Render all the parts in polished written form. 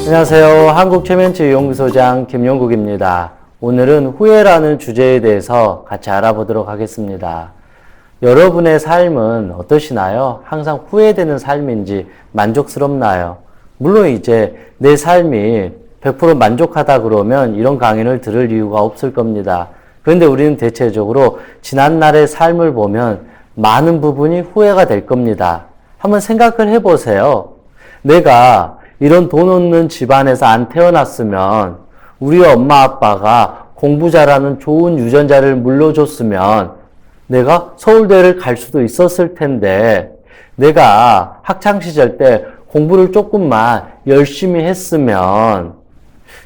안녕하세요. 한국최면치유연구소장 김용국입니다. 오늘은 후회라는 주제에 대해서 같이 알아보도록 하겠습니다. 여러분의 삶은 어떠시나요? 항상 후회되는 삶인지 만족스럽나요? 물론 이제 내 삶이 100% 만족하다 그러면 이런 강의를 들을 이유가 없을 겁니다. 그런데 우리는 대체적으로 지난날의 삶을 보면 많은 부분이 후회가 될 겁니다. 한번 생각을 해보세요. 내가 이런 돈 없는 집안에서 안 태어났으면, 우리 엄마 아빠가 공부 잘하는 좋은 유전자를 물려줬으면 내가 서울대를 갈 수도 있었을 텐데, 내가 학창시절 때 공부를 조금만 열심히 했으면,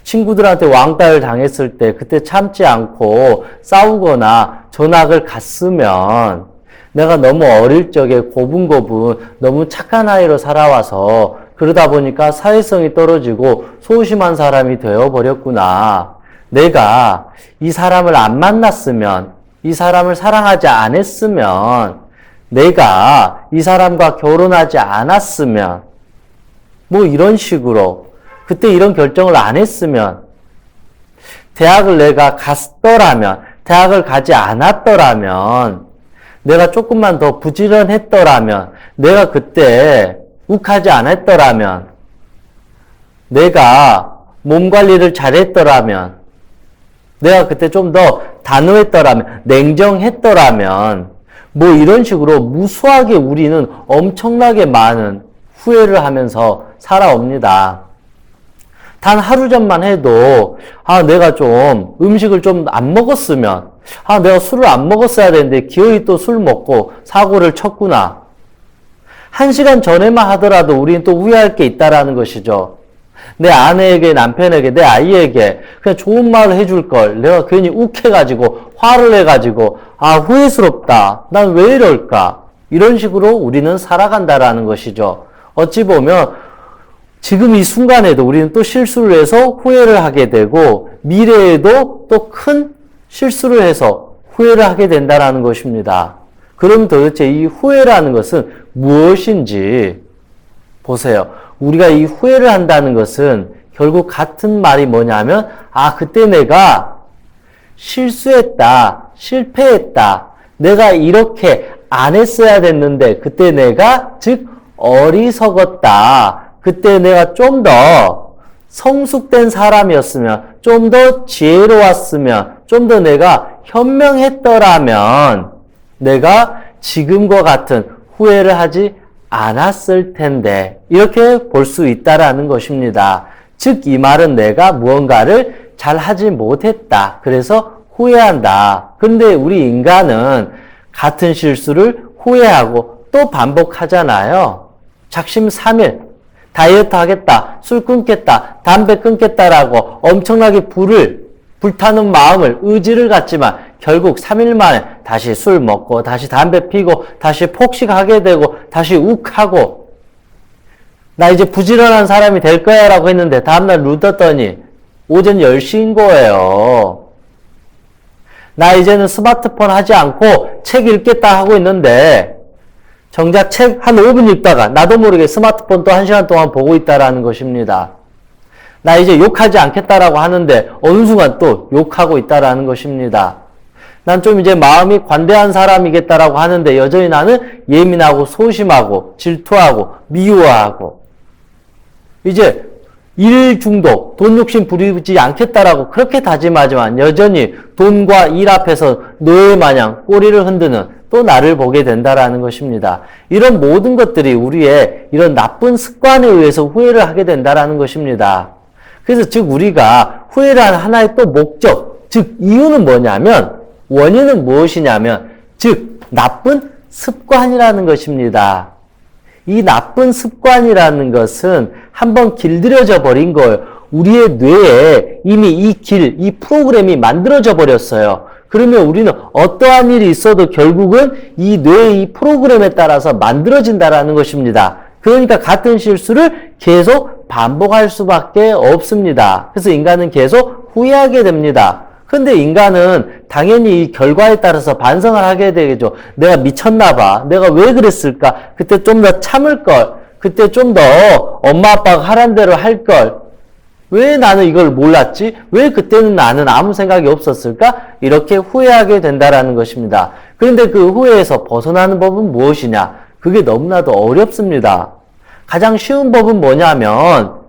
친구들한테 왕따를 당했을 때 그때 참지 않고 싸우거나 전학을 갔으면, 내가 너무 어릴 적에 고분고분 너무 착한 아이로 살아와서 그러다 보니까 사회성이 떨어지고 소심한 사람이 되어버렸구나. 내가 이 사람을 안 만났으면, 이 사람을 사랑하지 않았으면, 내가 이 사람과 결혼하지 않았으면, 뭐 이런 식으로 그때 이런 결정을 안 했으면, 대학을 내가 갔더라면, 대학을 가지 않았더라면, 내가 조금만 더 부지런했더라면, 내가 그때 욱하지 않았더라면, 내가 몸 관리를 잘했더라면, 내가 그때 좀 더 단호했더라면, 냉정했더라면, 뭐 이런 식으로 무수하게 우리는 엄청나게 많은 후회를 하면서 살아옵니다. 단 하루 전만 해도 내가 좀 음식을 좀 안 먹었으면, 내가 술을 안 먹었어야 되는데 기어이 또 술 먹고 사고를 쳤구나. 1시간 전에만 하더라도 우리는 또 후회할 게 있다라는 것이죠. 내 아내에게, 남편에게, 내 아이에게 그냥 좋은 말을 해줄 걸 내가 괜히 욱해가지고 화를 내가지고 후회스럽다. 난 왜 이럴까? 이런 식으로 우리는 살아간다라는 것이죠. 어찌 보면 지금 이 순간에도 우리는 또 실수를 해서 후회를 하게 되고, 미래에도 또 큰 실수를 해서 후회를 하게 된다는 것입니다. 그럼 도대체 이 후회라는 것은 무엇인지 보세요. 우리가 이 후회를 한다는 것은 결국 같은 말이 뭐냐면, 그때 내가 실수했다, 실패했다, 내가 이렇게 안 했어야 됐는데, 그때 내가 즉 어리석었다. 그때 내가 좀 더 성숙된 사람이었으면, 좀 더 지혜로웠으면, 좀 더 내가 현명했더라면 내가 지금과 같은 후회를 하지 않았을 텐데, 이렇게 볼 수 있다라는 것입니다. 즉 이 말은 내가 무언가를 잘 하지 못했다. 그래서 후회한다. 그런데 우리 인간은 같은 실수를 후회하고 또 반복하잖아요. 작심삼일 다이어트 하겠다, 술 끊겠다, 담배 끊겠다라고 엄청나게 불타는 마음을, 의지를 갖지만 결국 3일 만에 다시 술 먹고, 다시 담배 피고, 다시 폭식하게 되고, 다시 욱하고, 나 이제 부지런한 사람이 될 거야 라고 했는데 다음날 눈 떴더니 오전 10시인 거예요. 나 이제는 스마트폰 하지 않고 책 읽겠다 하고 있는데 정작 책 한 5분 읽다가 나도 모르게 스마트폰 또 1시간 동안 보고 있다라는 것입니다. 나 이제 욕하지 않겠다라고 하는데 어느 순간 또 욕하고 있다라는 것입니다. 난 좀 이제 마음이 관대한 사람이겠다라고 하는데 여전히 나는 예민하고 소심하고 질투하고 미워하고, 이제 일 중독, 돈 욕심 부리지 않겠다라고 그렇게 다짐하지만 여전히 돈과 일 앞에서 노예 마냥 꼬리를 흔드는 또 나를 보게 된다라는 것입니다. 이런 모든 것들이 우리의 이런 나쁜 습관에 의해서 후회를 하게 된다라는 것입니다. 그래서 즉 우리가 후회를 하는 하나의 또 목적, 즉 이유는 뭐냐면, 원인은 무엇이냐면 즉 나쁜 습관이라는 것입니다. 이 나쁜 습관이라는 것은 한번 길들여져 버린 거예요. 우리의 뇌에 이미 이 프로그램이 만들어져 버렸어요. 그러면 우리는 어떠한 일이 있어도 결국은 이 뇌의 이 프로그램에 따라서 만들어진다라는 것입니다. 그러니까 같은 실수를 계속 반복할 수밖에 없습니다. 그래서 인간은 계속 후회하게 됩니다. 근데 인간은 당연히 이 결과에 따라서 반성을 하게 되겠죠. 내가 미쳤나 봐. 내가 왜 그랬을까? 그때 좀 더 참을 걸. 그때 좀 더 엄마 아빠가 하란 대로 할 걸. 왜 나는 이걸 몰랐지? 왜 그때는 나는 아무 생각이 없었을까? 이렇게 후회하게 된다라는 것입니다. 그런데 그 후회에서 벗어나는 법은 무엇이냐? 그게 너무나도 어렵습니다. 가장 쉬운 법은 뭐냐면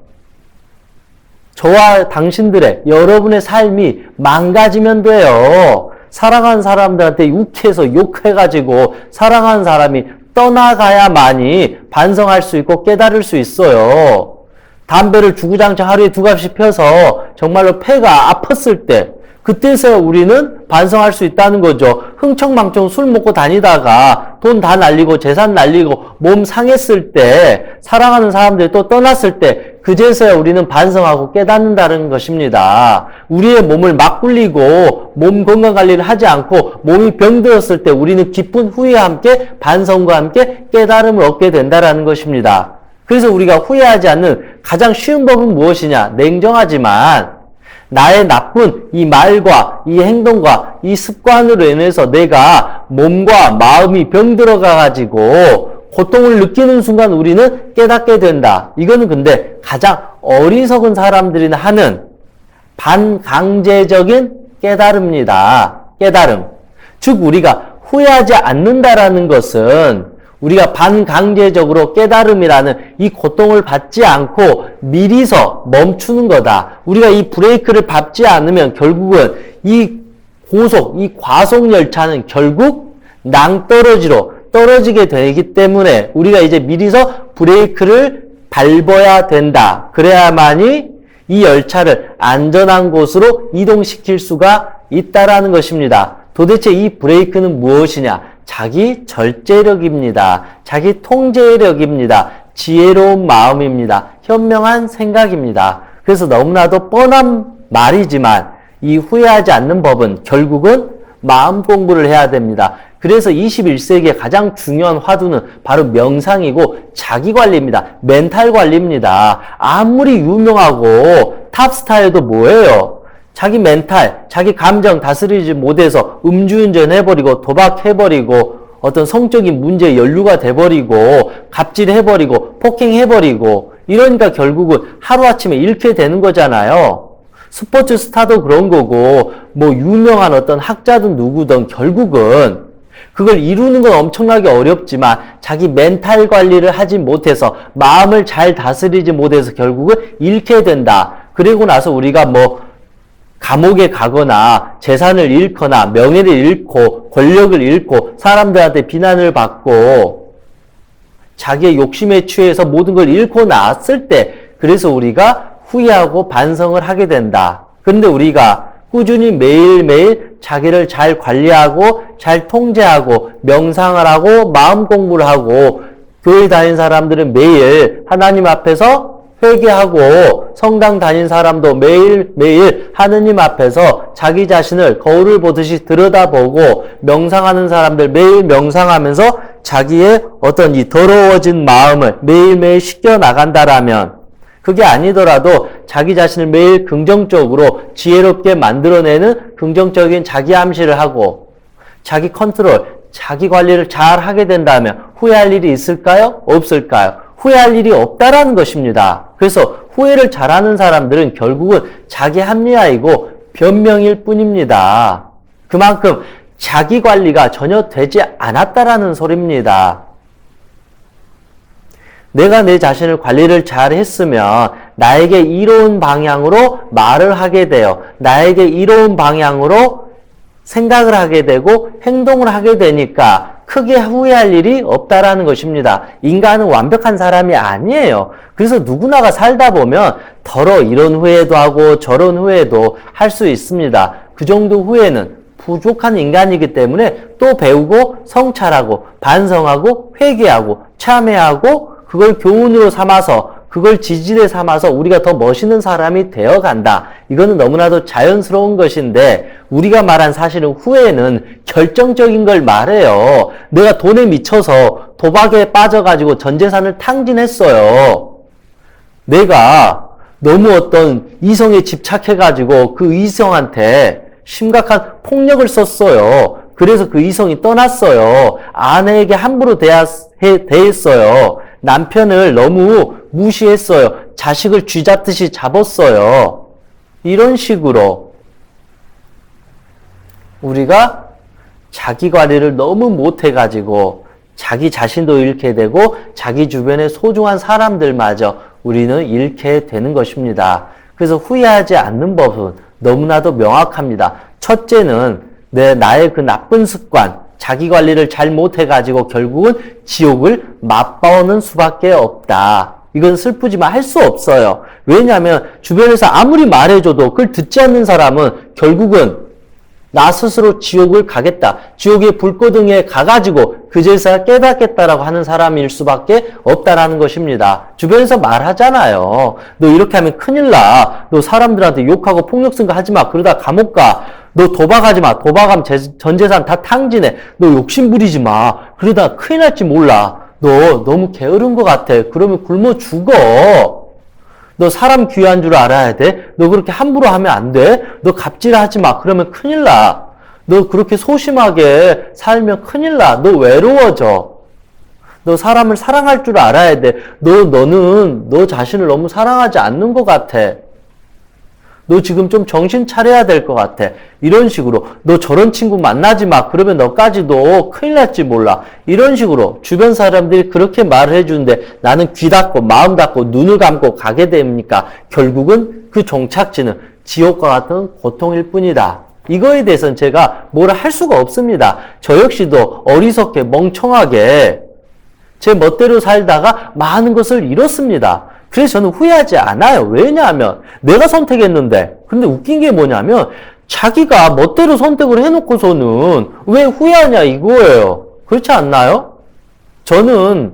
저와 당신들의 여러분의 삶이 망가지면 돼요. 사랑하는 사람들한테 욱해서 욕해가지고 사랑하는 사람이 떠나가야만이 반성할 수 있고 깨달을 수 있어요. 담배를 주구장창 하루에 2갑씩 펴서 정말로 폐가 아팠을 때 그때서야 우리는 반성할 수 있다는 거죠. 흥청망청 술 먹고 다니다가 돈 다 날리고 재산 날리고 몸 상했을 때 사랑하는 사람들이 또 떠났을 때 그제서야 우리는 반성하고 깨닫는다는 것입니다. 우리의 몸을 막 굴리고 몸 건강관리를 하지 않고 몸이 병들었을 때 우리는 기쁜 후회와 함께 반성과 함께 깨달음을 얻게 된다는 것입니다. 그래서 우리가 후회하지 않는 가장 쉬운 법은 무엇이냐? 냉정하지만 나의 나쁜 이 말과 이 행동과 이 습관으로 인해서 내가 몸과 마음이 병들어가가지고 고통을 느끼는 순간 우리는 깨닫게 된다. 이거는 근데 가장 어리석은 사람들이 하는 반강제적인 깨달음입니다. 깨달음. 즉 우리가 후회하지 않는다라는 것은 우리가 반강제적으로 깨달음이라는 이 고통을 받지 않고 미리서 멈추는 거다. 우리가 이 브레이크를 밟지 않으면 결국은 이 고속, 이 과속 열차는 결국 낭떠러지로 떨어지게 되기 때문에 우리가 이제 미리서 브레이크를 밟아야 된다. 그래야만이 이 열차를 안전한 곳으로 이동시킬 수가 있다라는 것입니다. 도대체 이 브레이크는 무엇이냐? 자기 절제력입니다. 자기 통제력입니다. 지혜로운 마음입니다. 현명한 생각입니다. 그래서 너무나도 뻔한 말이지만 이 후회하지 않는 법은 결국은 마음 공부를 해야 됩니다. 그래서 21세기의 가장 중요한 화두는 바로 명상이고 자기관리입니다. 멘탈 관리입니다. 아무리 유명하고 탑스타여도 뭐예요? 자기 멘탈, 자기 감정 다스리지 못해서 음주운전 해버리고 도박해버리고 어떤 성적인 문제에 연루가 돼버리고 갑질해버리고 폭행해버리고 이러니까 결국은 하루아침에 잃게 되는 거잖아요. 스포츠 스타도 그런 거고 뭐 유명한 어떤 학자든 누구든 결국은 그걸 이루는 건 엄청나게 어렵지만 자기 멘탈 관리를 하지 못해서 마음을 잘 다스리지 못해서 결국은 잃게 된다. 그리고 나서 우리가 뭐 감옥에 가거나 재산을 잃거나 명예를 잃고 권력을 잃고 사람들한테 비난을 받고 자기의 욕심에 취해서 모든 걸 잃고 나왔을 때 그래서 우리가 후회하고 반성을 하게 된다. 그런데 우리가 꾸준히 매일매일 자기를 잘 관리하고 잘 통제하고 명상을 하고 마음 공부를 하고 교회 다니는 사람들은 매일 하나님 앞에서 회개하고 성당 다닌 사람도 매일매일 하느님 앞에서 자기 자신을 거울을 보듯이 들여다보고 명상하는 사람들 매일 명상하면서 자기의 어떤 이 더러워진 마음을 매일매일 씻겨 나간다라면 그게 아니더라도 자기 자신을 매일 긍정적으로 지혜롭게 만들어내는 긍정적인 자기 암시를 하고 자기 컨트롤, 자기 관리를 잘 하게 된다면 후회할 일이 있을까요? 없을까요? 후회할 일이 없다라는 것입니다. 그래서 후회를 잘하는 사람들은 결국은 자기 합리화이고 변명일 뿐입니다. 그만큼 자기 관리가 전혀 되지 않았다라는 소리입니다. 내가 내 자신을 관리를 잘 했으면 나에게 이로운 방향으로 말을 하게 돼요. 나에게 이로운 방향으로 생각을 하게 되고 행동을 하게 되니까 크게 후회할 일이 없다라는 것입니다. 인간은 완벽한 사람이 아니에요. 그래서 누구나가 살다 보면 이런 후회도 하고 저런 후회도 할 수 있습니다. 그 정도 후회는 부족한 인간이기 때문에 또 배우고 성찰하고 반성하고 회개하고 참회하고 그걸 교훈으로 삼아서 그걸 지지대 삼아서 우리가 더 멋있는 사람이 되어간다. 이거는 너무나도 자연스러운 것인데 우리가 말한 사실은 후회는 결정적인 걸 말해요. 내가 돈에 미쳐서 도박에 빠져가지고 전 재산을 탕진했어요. 내가 너무 어떤 이성에 집착해가지고 그 이성한테 심각한 폭력을 썼어요. 그래서 그 이성이 떠났어요. 아내에게 함부로 대했어요. 남편을 너무 무시했어요. 자식을 쥐잡듯이 잡았어요. 이런 식으로 우리가 자기 관리를 너무 못해가지고 자기 자신도 잃게 되고 자기 주변의 소중한 사람들마저 우리는 잃게 되는 것입니다. 그래서 후회하지 않는 법은 너무나도 명확합니다. 첫째는 나의 그 나쁜 습관, 자기 관리를 잘 못해가지고 결국은 지옥을 맛보는 수밖에 없다. 이건 슬프지만 할 수 없어요. 왜냐하면 주변에서 아무리 말해줘도 그걸 듣지 않는 사람은 결국은 나 스스로 지옥을 가겠다. 지옥의 불꽃등에 가가지고 그제서야 깨닫겠다라고 하는 사람일 수밖에 없다라는 것입니다. 주변에서 말하잖아요. 너 이렇게 하면 큰일 나. 너 사람들한테 욕하고 폭력 쓴 거 하지 마. 그러다 감옥 가. 너 도박하지 마. 도박하면 전 재산 다 탕진해. 너 욕심 부리지 마. 그러다 큰일 날지 몰라. 너 너무 게으른 것 같아. 그러면 굶어 죽어. 너 사람 귀한 줄 알아야 돼? 너 그렇게 함부로 하면 안 돼? 너 갑질하지 마. 그러면 큰일 나. 너 그렇게 소심하게 살면 큰일 나. 너 외로워져. 너 사람을 사랑할 줄 알아야 돼. 너는 너 자신을 너무 사랑하지 않는 것 같아. 너 지금 좀 정신 차려야 될 것 같아. 이런 식으로 너 저런 친구 만나지 마. 그러면 너까지도 큰일 날지 몰라. 이런 식으로 주변 사람들이 그렇게 말을 해주는데 나는 귀 닫고 마음 닫고 눈을 감고 가게 됩니까? 결국은 그 종착지는 지옥과 같은 고통일 뿐이다. 이거에 대해서는 제가 뭐라 할 수가 없습니다. 저 역시도 어리석게 멍청하게 제 멋대로 살다가 많은 것을 잃었습니다. 그래서 저는 후회하지 않아요. 왜냐하면 내가 선택했는데, 근데 웃긴 게 뭐냐면 자기가 멋대로 선택을 해놓고서는 왜 후회하냐 이거예요. 그렇지 않나요? 저는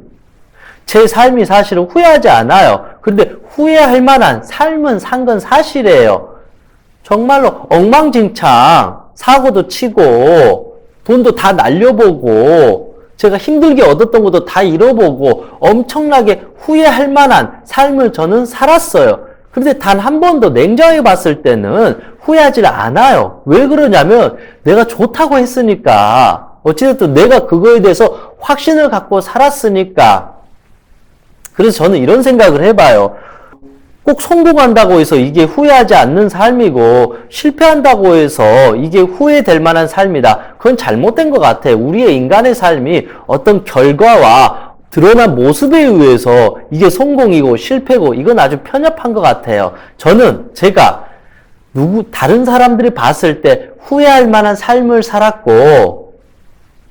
제 삶이 사실은 후회하지 않아요. 그런데 후회할 만한 삶은 산 건 사실이에요. 정말로 엉망진창 사고도 치고 돈도 다 날려보고 제가 힘들게 얻었던 것도 다 잃어보고 엄청나게 후회할 만한 삶을 저는 살았어요. 그런데 단 한 번도 냉정하게 봤을 때는 후회하지 않아요. 왜 그러냐면 내가 좋다고 했으니까. 어찌됐든 내가 그거에 대해서 확신을 갖고 살았으니까. 그래서 저는 이런 생각을 해봐요. 꼭 성공한다고 해서 이게 후회하지 않는 삶이고 실패한다고 해서 이게 후회될 만한 삶이다. 그건 잘못된 것 같아요. 우리의 인간의 삶이 어떤 결과와 드러난 모습에 의해서 이게 성공이고 실패고 이건 아주 편협한 것 같아요. 저는 제가 다른 사람들이 봤을 때 후회할 만한 삶을 살았고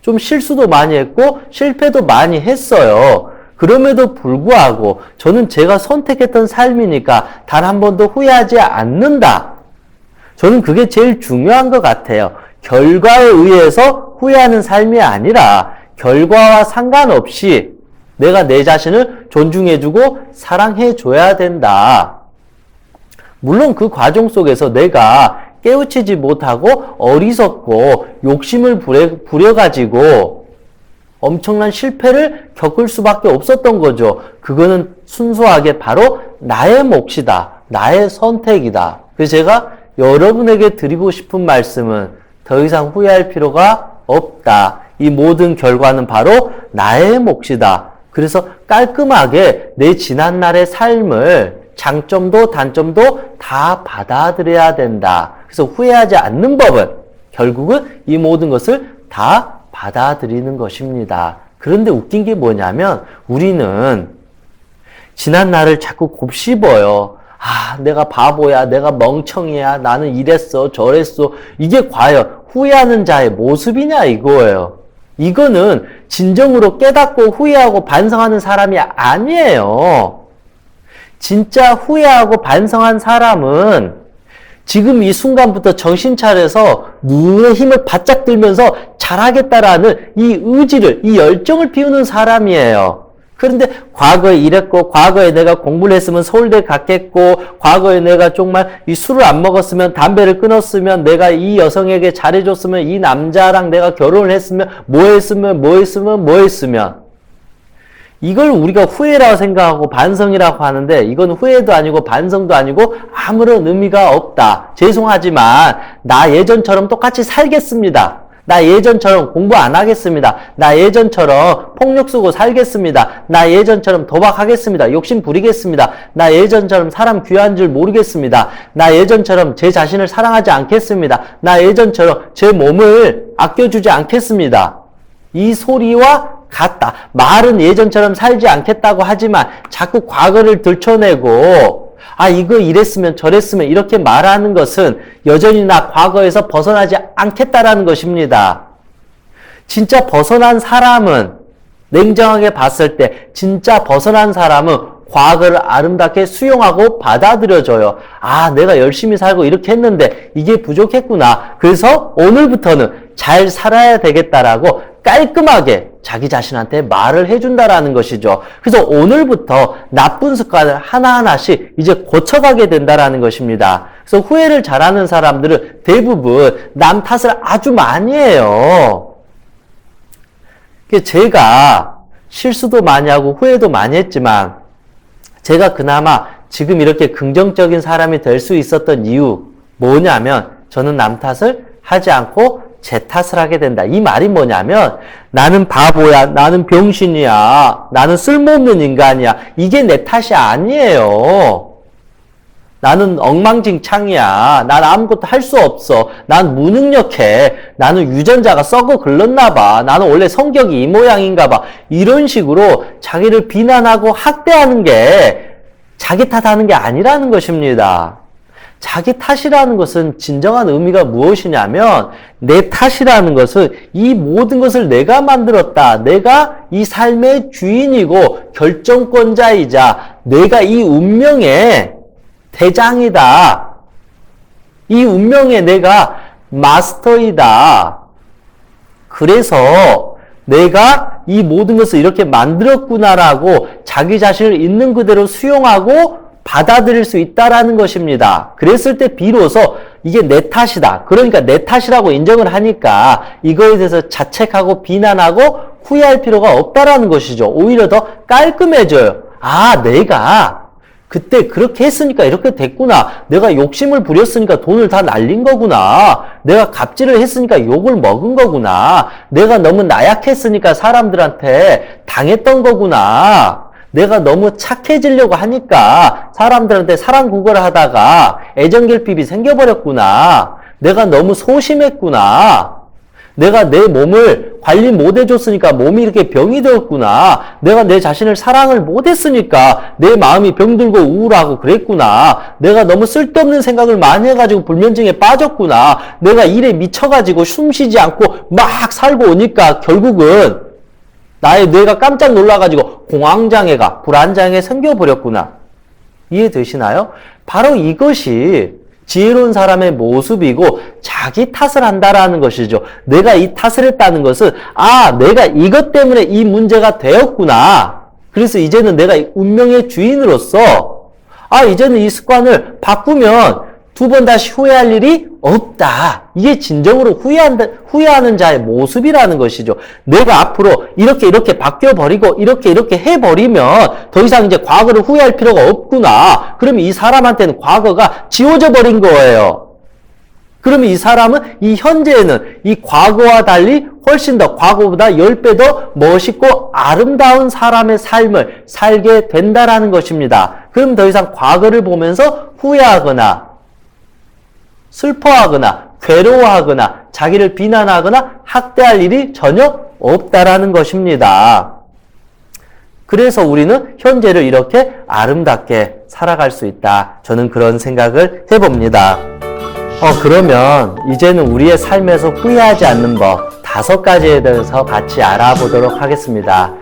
좀 실수도 많이 했고 실패도 많이 했어요. 그럼에도 불구하고 저는 제가 선택했던 삶이니까 단 한 번도 후회하지 않는다. 저는 그게 제일 중요한 것 같아요. 결과에 의해서 후회하는 삶이 아니라 결과와 상관없이 내가 내 자신을 존중해주고 사랑해줘야 된다. 물론 그 과정 속에서 내가 깨우치지 못하고 어리석고 욕심을 부려가지고 엄청난 실패를 겪을 수밖에 없었던 거죠. 그거는 순수하게 바로 나의 몫이다. 나의 선택이다. 그래서 제가 여러분에게 드리고 싶은 말씀은 더 이상 후회할 필요가 없다. 이 모든 결과는 바로 나의 몫이다. 그래서 깔끔하게 내 지난날의 삶을 장점도 단점도 다 받아들여야 된다. 그래서 후회하지 않는 법은 결국은 이 모든 것을 다 받아들이는 것입니다. 그런데 웃긴 게 뭐냐면 우리는 지난 날을 자꾸 곱씹어요. 아, 내가 바보야, 내가 멍청이야, 나는 이랬어, 저랬어. 이게 과연 후회하는 자의 모습이냐 이거예요. 이거는 진정으로 깨닫고 후회하고 반성하는 사람이 아니에요. 진짜 후회하고 반성한 사람은 지금 이 순간부터 정신 차려서 눈에 힘을 바짝 들면서 잘하겠다라는 이 의지를, 이 열정을 피우는 사람이에요. 그런데 과거에 이랬고, 과거에 내가 공부를 했으면 서울대 갔겠고, 과거에 내가 정말 이 술을 안 먹었으면, 담배를 끊었으면, 내가 이 여성에게 잘해줬으면, 이 남자랑 내가 결혼을 했으면, 뭐 했으면. 이걸 우리가 후회라고 생각하고 반성이라고 하는데 이건 후회도 아니고 반성도 아니고 아무런 의미가 없다. 죄송하지만 나 예전처럼 똑같이 살겠습니다. 나 예전처럼 공부 안 하겠습니다. 나 예전처럼 폭력 쓰고 살겠습니다. 나 예전처럼 도박하겠습니다. 욕심 부리겠습니다. 나 예전처럼 사람 귀한 줄 모르겠습니다. 나 예전처럼 제 자신을 사랑하지 않겠습니다. 나 예전처럼 제 몸을 아껴주지 않겠습니다. 이 소리와 같다. 말은 예전처럼 살지 않겠다고 하지만 자꾸 과거를 들춰내고 이거 이랬으면 저랬으면 이렇게 말하는 것은 여전히 나 과거에서 벗어나지 않겠다라는 것입니다. 진짜 벗어난 사람은 냉정하게 봤을 때 진짜 벗어난 사람은 과거를 아름답게 수용하고 받아들여줘요. 내가 열심히 살고 이렇게 했는데 이게 부족했구나. 그래서 오늘부터는 잘 살아야 되겠다라고 깔끔하게 자기 자신한테 말을 해준다라는 것이죠. 그래서 오늘부터 나쁜 습관을 하나하나씩 이제 고쳐가게 된다라는 것입니다. 그래서 후회를 잘하는 사람들은 대부분 남 탓을 아주 많이 해요. 제가 실수도 많이 하고 후회도 많이 했지만 제가 그나마 지금 이렇게 긍정적인 사람이 될 수 있었던 이유 뭐냐면 저는 남 탓을 하지 않고 제 탓을 하게 된다. 이 말이 뭐냐면 나는 바보야, 나는 병신이야, 나는 쓸모없는 인간이야. 이게 내 탓이 아니에요. 나는 엉망진창이야. 난 아무것도 할 수 없어. 난 무능력해. 나는 유전자가 썩어 글렀나 봐. 나는 원래 성격이 이 모양인가 봐. 이런 식으로 자기를 비난하고 학대하는 게 자기 탓하는 게 아니라는 것입니다. 자기 탓이라는 것은 진정한 의미가 무엇이냐면 내 탓이라는 것은 이 모든 것을 내가 만들었다. 내가 이 삶의 주인이고 결정권자이자 내가 이 운명의 대장이다. 이 운명의 내가 마스터이다. 그래서 내가 이 모든 것을 이렇게 만들었구나라고 자기 자신을 있는 그대로 수용하고 받아들일 수 있다라는 것입니다. 그랬을 때 비로소 이게 내 탓이다. 그러니까 내 탓이라고 인정을 하니까 이거에 대해서 자책하고 비난하고 후회할 필요가 없다라는 것이죠. 오히려 더 깔끔해져요. 내가 그때 그렇게 했으니까 이렇게 됐구나. 내가 욕심을 부렸으니까 돈을 다 날린 거구나. 내가 갑질을 했으니까 욕을 먹은 거구나. 내가 너무 나약했으니까 사람들한테 당했던 거구나. 내가 너무 착해지려고 하니까 사람들한테 사랑 구걸을 하다가 애정결핍이 생겨버렸구나. 내가 너무 소심했구나. 내가 내 몸을 관리 못 해줬으니까 몸이 이렇게 병이 되었구나. 내가 내 자신을 사랑을 못 했으니까 내 마음이 병들고 우울하고 그랬구나. 내가 너무 쓸데없는 생각을 많이 해가지고 불면증에 빠졌구나. 내가 일에 미쳐가지고 숨쉬지 않고 막 살고 오니까 결국은 나의 뇌가 깜짝 놀라가지고 공황장애가 불안장애 생겨버렸구나. 이해되시나요? 바로 이것이 지혜로운 사람의 모습이고 자기 탓을 한다라는 것이죠. 내가 이 탓을 했다는 것은 내가 이것 때문에 이 문제가 되었구나. 그래서 이제는 내가 운명의 주인으로서 이제는 이 습관을 바꾸면 두 번 다시 후회할 일이 없다. 이게 진정으로 후회하는 자의 모습이라는 것이죠. 내가 앞으로 이렇게 바뀌어버리고 이렇게 해버리면 더 이상 이제 과거를 후회할 필요가 없구나. 그러면 이 사람한테는 과거가 지워져 버린 거예요. 그러면 이 사람은 이 현재에는 이 과거와 달리 훨씬 더 과거보다 10배 더 멋있고 아름다운 사람의 삶을 살게 된다라는 것입니다. 그럼 더 이상 과거를 보면서 후회하거나 슬퍼하거나 괴로워하거나 자기를 비난하거나 학대할 일이 전혀 없다라는 것입니다. 그래서 우리는 현재를 이렇게 아름답게 살아갈 수 있다. 저는 그런 생각을 해봅니다. 그러면 이제는 우리의 삶에서 후회하지 않는 법 5가지에 대해서 같이 알아보도록 하겠습니다.